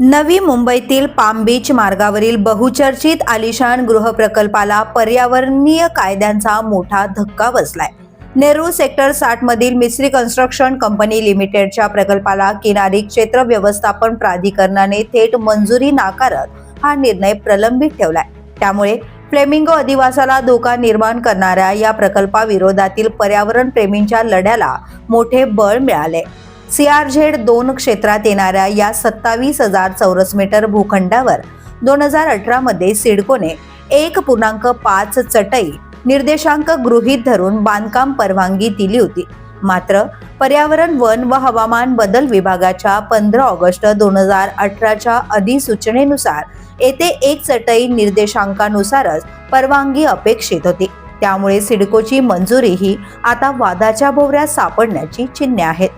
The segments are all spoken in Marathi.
नवी मुंबईतील पाम बीच मार्गावरील बहुचर्चित आलिशान गृहप्रकल्पाला पर्यावरणीय कायद्यांचा मोठा धक्का बसलाय. नेहरू सेक्टर 60 मधील मिस्त्री कन्स्ट्रक्शन कंपनी लिमिटेडच्या प्रकल्पाला किनारी क्षेत्र व्यवस्थापन प्राधिकरणाने थेट मंजुरी नाकारत हा निर्णय प्रलंबित ठेवलाय. त्यामुळे फ्लेमिंगो अधिवासाला धोका निर्माण करणाऱ्या या प्रकल्पाविरोधातील पर्यावरण प्रेमींच्या लढ्याला मोठे बळ मिळाले. CRZ-2 क्षेत्रात येणाऱ्या या 27,000 चौरस मीटर भूखंडावर 2018 मध्ये सिडकोने 1.5 चटई निर्देशांक गृहीत धरून बांधकाम परवानगी दिली होती. मात्र पर्यावरण, वन व हवामान बदल विभागाच्या 15 ऑगस्ट 2018च्या अधिसूचनेनुसार येथे 1 चटई निर्देशांकानुसारच परवानगी अपेक्षित होती. त्यामुळे सिडकोची मंजुरी ही आता वादाच्या भोवऱ्यात सापडण्याची चिन्हे आहेत.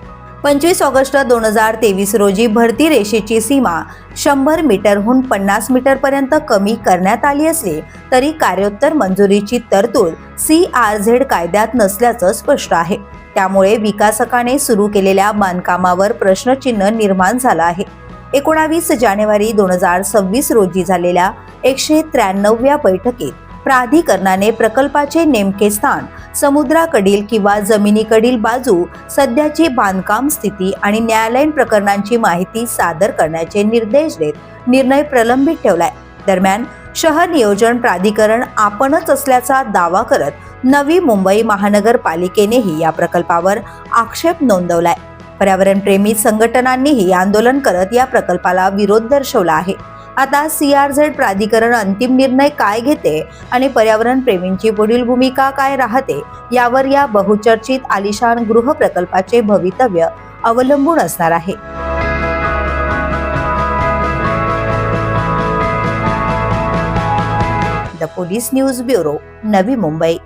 25 ऑगस्ट 2023 रोजी भरती रेषेची सीमा 100 मीटरहून 50 मीटरपर्यंत कमी करण्यात आली असली तरी कार्योत्तर मंजुरीची तरतूद CRZ कायद्यात नसल्याचं स्पष्ट आहे. त्यामुळे विकासकाने सुरू केलेल्या बांधकामावर प्रश्नचिन्ह निर्माण झालं आहे. 19 जानेवारी 2026 रोजी झालेल्या 193व्या बैठकीत प्राधिकरणाने प्रकल्पाचे नेमके स्थान, समुद्राकडील किंवा जमिनीकडील बाजू, सध्याची बांधकाम स्थिती आणि न्यायालयीन प्रकरणांची माहिती सादर करण्याचे निर्देश देत निर्णय प्रलंबित ठेवलाय. दरम्यान शहर नियोजन प्राधिकरण आपणच असल्याचा दावा करत नवी मुंबई महानगरपालिकेनेही या प्रकल्पावर आक्षेप नोंदवलाय. पर्यावरणप्रेमी संघटनांनीही आंदोलन करत या प्रकल्पाला विरोध दर्शवला आहे. आता CRZ प्राधिकरण अंतिम निर्णय काय घेते आणि पर्यावरण प्रेमींची पुढील भूमिका काय राहते यावर या बहुचर्चित आलिशान गृह प्रकल्पाचे भवितव्य अवलंबून असणार आहे. The police news bureau, Navi Mumbai.